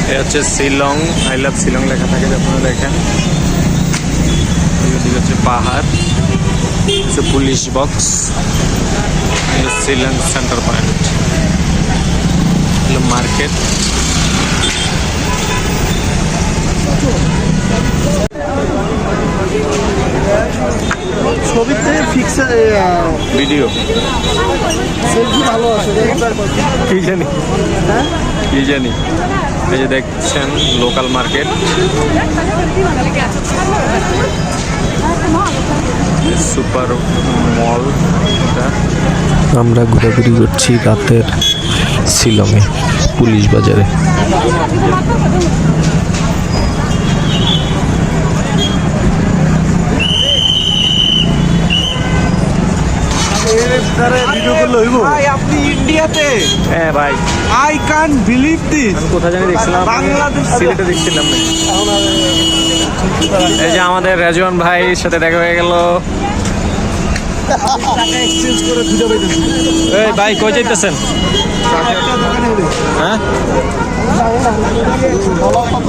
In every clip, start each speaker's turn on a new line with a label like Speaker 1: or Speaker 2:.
Speaker 1: এটা হচ্ছে Shillong, I love Shillong লেখা থাকে, আপনারা দেখেন। এদিকে হচ্ছে পাহাড়, হচ্ছে police box, Shillong centre point, হলো মার্কেট।
Speaker 2: ছবিতে ফিক্সার
Speaker 1: ভিডিও
Speaker 2: সেলফি ভালো আছে
Speaker 1: কি জানি,
Speaker 2: হ্যাঁ
Speaker 1: কি জানি। এই যে দেখছেন লোকাল মার্কেট, সুপার মল।
Speaker 3: আমরা ঘোরাঘুরি করছি রাতের শিলংয়ে পুলিশ বাজারে।
Speaker 2: ভিডিও করলে হইব ভাই? আপনি ইন্ডিয়াতে?
Speaker 1: হ্যাঁ ভাই,
Speaker 2: আই কান্ট বিলিভ দিস।
Speaker 1: আমি কোথায় জানি দেখছিলাম,
Speaker 2: বাংলাদেশ
Speaker 1: সিলেটে দেখছিলাম। এই যে আমাদের রেজওয়ান ভাইয়ের সাথে দেখা হয়ে গেল।
Speaker 2: টাকা এক্সচেঞ্জ করে ভিডিও পাইতেছি।
Speaker 1: এই ভাই কই যাইতেছেন? হ্যাঁ,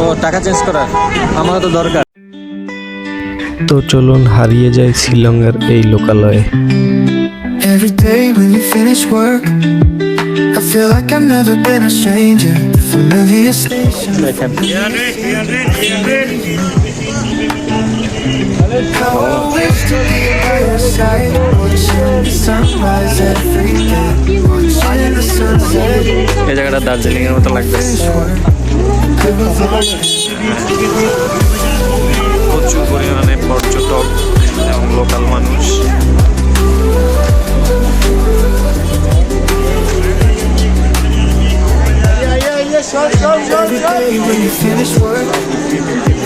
Speaker 1: ও টাকা চেঞ্জ করার, আমারও তো দরকার।
Speaker 3: তো চলুন হারিয়ে যাই শিলংয়ের এই লোকালয়ে।
Speaker 4: Every day when you finish work, I feel like I've never been a stranger. The familiar station.
Speaker 1: দেখেন
Speaker 4: How I wish to be by your side, watching the sunrise every day, watching the sunset.
Speaker 1: এই জায়গাটা দার্জিলিং এর মতো লাগতেছে। প্রচুর পরিমাণে পর্যটক এবং লোকাল মানুষ।
Speaker 4: Every day when you finish work,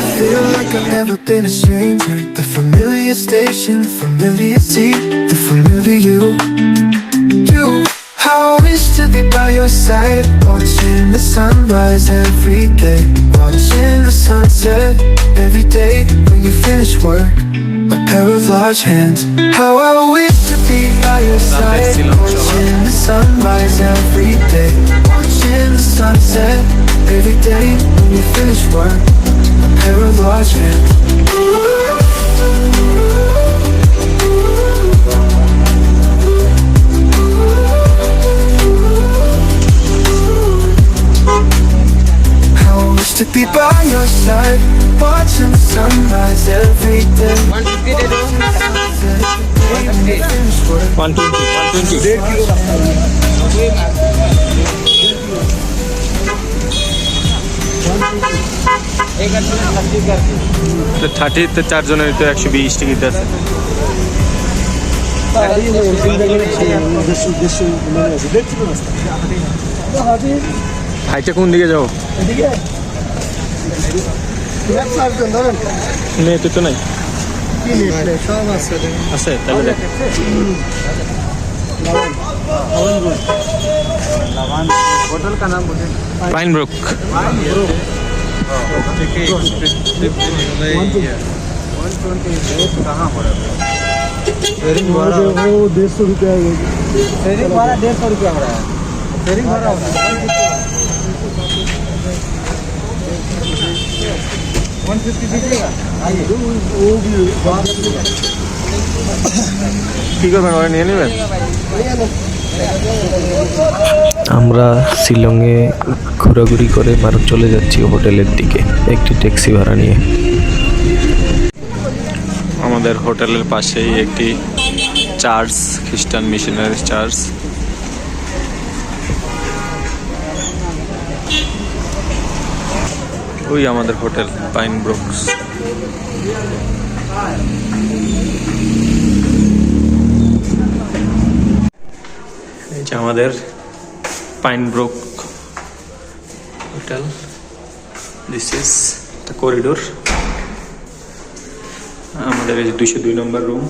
Speaker 4: I feel like I've never been a stranger. The familiar station, familiar seat, the familiar you. How I wish to be by your side, watching the sunrise every day, watching the sunset every day when you finish work. A pair of large hands. How I wish to be by your side, watching the sunrise every day, watching the sunset every day when you finish work. A pair of large hands. To be by your side, watching the sunrise every day.
Speaker 1: 30 4 জনের তো 120 ticket আছে। হাইটা কোন দিকে যাও? Net তো নাই, আছে তাহলে দেখ।
Speaker 2: होटल का नाम बोलिए।
Speaker 1: Pine Brook.
Speaker 2: कहाँ हो रहा है? शेयरिंग भाड़ा वो 150 रुपया। शेयरिंग भाड़ा 150 रुपया हो रहा है। शेयरिंग भाड़ा हो रहा है 150 दीजिएगा। वो भी
Speaker 1: কি করবেন, ওরা নিয়ে নেবেন।
Speaker 3: আমরা শিলংয়ে ঘোরাঘুরি করে মারো চলে যাচ্ছি হোটেলের দিকে একটি ট্যাক্সি ভাড়া নিয়ে।
Speaker 1: আমাদের হোটেলের পাশেই একটি চার্চ, খ্রিস্টান মিশনারি চার্চ। ওই আমাদের হোটেল পাইন ব্রুকস। এই যে আমাদের Pine Brook hotel. This is the corridor. আমাদের এই যে 202 নম্বর রুম।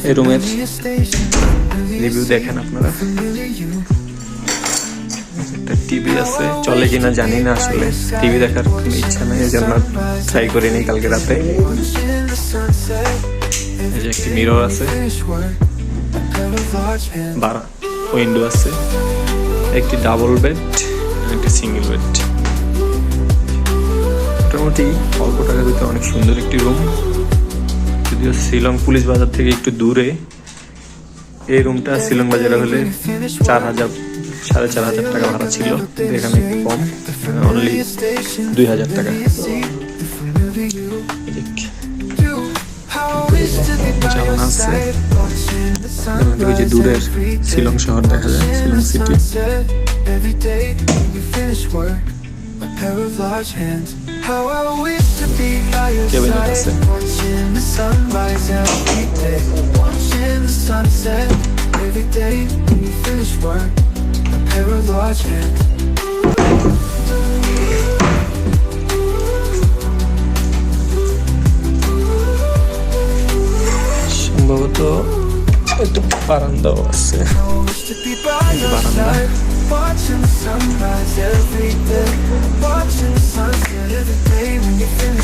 Speaker 1: এই রুমের রিভিউ দেখেন আপনারা। একটা টিভি আছে, চলে কিনা জানি না আসলে, টিভি দেখার কোনো ইচ্ছা নেই, এই জন্য ট্রাই করিনি কালকে রাতে। এই যে একটি মিরর আছে, উইন্ডো আছে, একটি ডাবল বেড, একটি সিঙ্গেল বেড। মোটামুটি অল্প টাকার ভিতরে অনেক সুন্দর একটি রুম, যদিও শিলং পুলিশ বাজার থেকে একটু দূরে। এই রুমটা শিলং বাজারে হলে 4,000 4,500 টাকা ভাড়া ছিল, এখানে একটু কম, অনলি 2,000 টাকা। জানালা আছে, ওই যে দূরের শিলং শহর দেখা যায়, শিলং সিটি। ক্যাবিনেট আছে, সম্ভবত একটু বারান্দাও আছে, বারান্দা।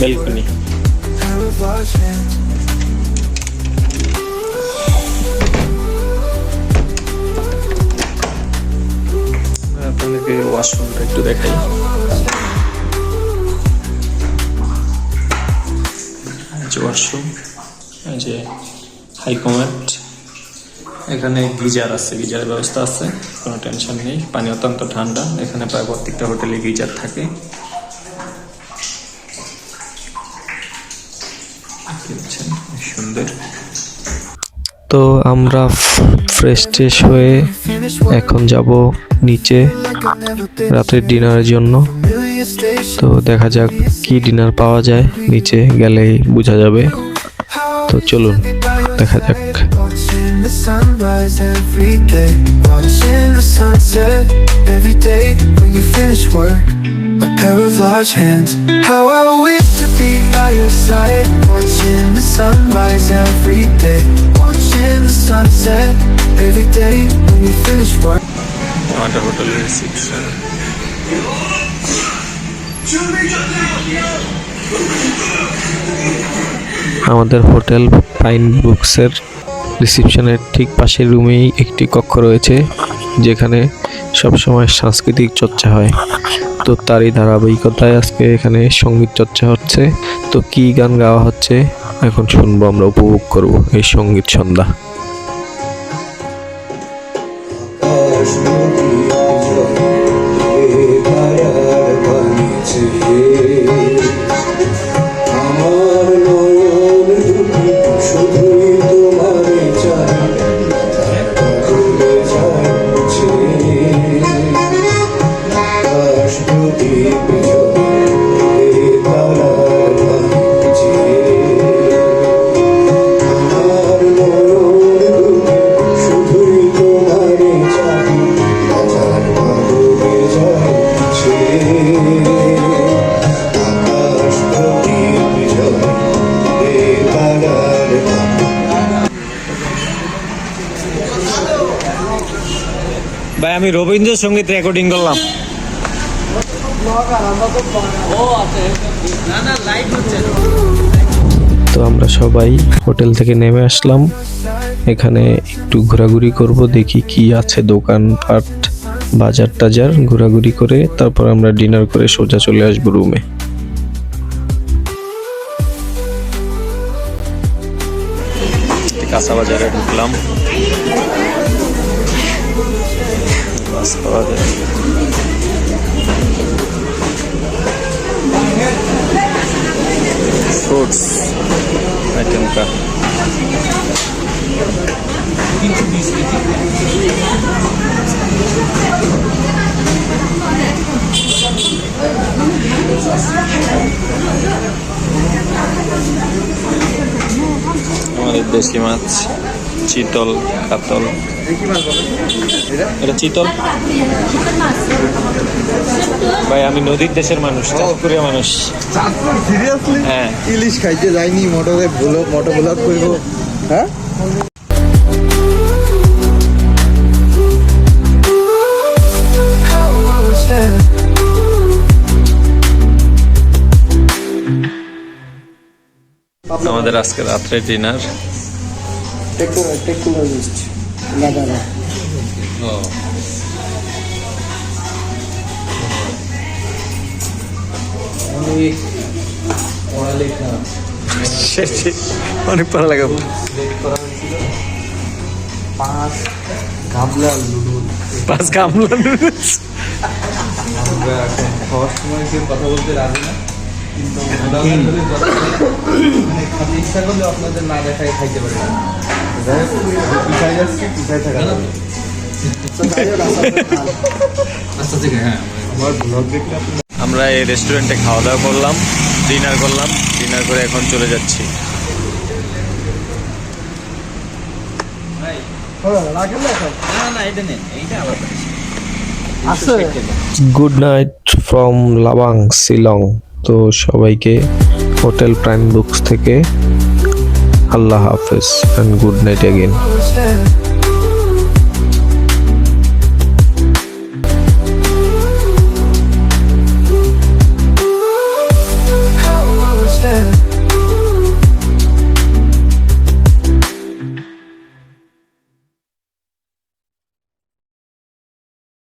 Speaker 1: ব্যালকনি। আপনাদেরকে ওয়াশরুমটা একটু দেখাই। ওয়াশরুম, এই যে হাই কমেন্ট, এখানে গিজার আছে, গিজারের ব্যবস্থা আছে, কোনো টেনশন নেই। পানি অত্যন্ত ঠান্ডা, এখানে প্রায় প্রত্যেকটা হোটেলে গিজার থাকে। সুন্দর।
Speaker 3: তো আমরা ফ্রেশ ট্রেশ হয়ে এখন যাব নিচে রাতের ডিনারের জন্য। তো দেখা যাক কি ডিনার পাওয়া যায়, নিচে গেলেই বোঝা যাবে। তো চলুন দেখা যাক।
Speaker 4: Watching the sunrise every day, watching the sunset every day. When you finish work, a pair of large hands. How I wish to be by your side. Watching the sunrise every day, watching the sunset every day. When you finish work.
Speaker 1: আমাদের হোটেলের reception.
Speaker 3: আমাদের hotel pine বুকসের রিসেপশনের ঠিক পাশের রুমেই একটি কক্ষ রয়েছে, যেখানে সবসময় সাংস্কৃতিক চর্চা হয়। তো তারই ধারাবাহিকতায় আজকে এখানে সঙ্গীত চর্চা হচ্ছে। তো কি গান গাওয়া হচ্ছে এখন শুনবো, আমরা উপভোগ করব এই সঙ্গীত সন্ধ্যা।
Speaker 1: ভাই আমি রবীন্দ্রসঙ্গীত রেকর্ডিং করলাম।
Speaker 3: তো আমরা সবাই হোটেল থেকে নেমে আসলাম, এখানে একটু ঘোরাঘুরি করব, দেখি কি আছে দোকানপাট, বাজার টাজার ঘোরাঘুরি করে তারপর আমরা ডিনার করে সোজা চলে আসবো রুমে।
Speaker 1: কাঁচা বাজারে ঢুকলাম, মাছ পাওয়া যায়। फ्रूट्स आइटम का हमारे देशी माछ চিতল কাতল এটা চিতল ভাই আমি নদীর দেশের মানুষ চাঁদপুরের মানুষ
Speaker 2: চাঁদপুর সিরিয়াসলি
Speaker 1: হ্যাঁ
Speaker 2: ইলিশ খাইতে যাইনি মোটরে মোটর ব্লগ করব হ্যাঁ
Speaker 4: How I
Speaker 1: আমাদের আজকে রাত্রে ডিনার।
Speaker 2: টেকনোলজিস্ট লাদানা পড়ালেখা
Speaker 1: অনেক ভালো লাগে।
Speaker 2: পাঁচ গামলা লুডুল
Speaker 1: 5 গামলা নুডলস।
Speaker 2: আমরা এখন খাওয়ার সময় কেউ কথা বলতে রাজি না, কিন্তু খালি ইচ্ছা করলে আপনাদের না দেখায় খাইতে পারে। যাই হোক, পিছায় যাচ্ছি, পিছায় থাকা যাবে। আমার ব্লগ দেখলে আপনি
Speaker 1: আমরা এই রেস্টুরেন্টে খাওয়া দাওয়া করলাম, ডিনার করলাম, ডিনার করে এখন চলে যাচ্ছি।
Speaker 3: Good night from Laban Shillong. তো সবাইকে হোটেল প্রাইম বুকস থেকে আল্লাহ হাফেজ and good night again.
Speaker 4: ocean.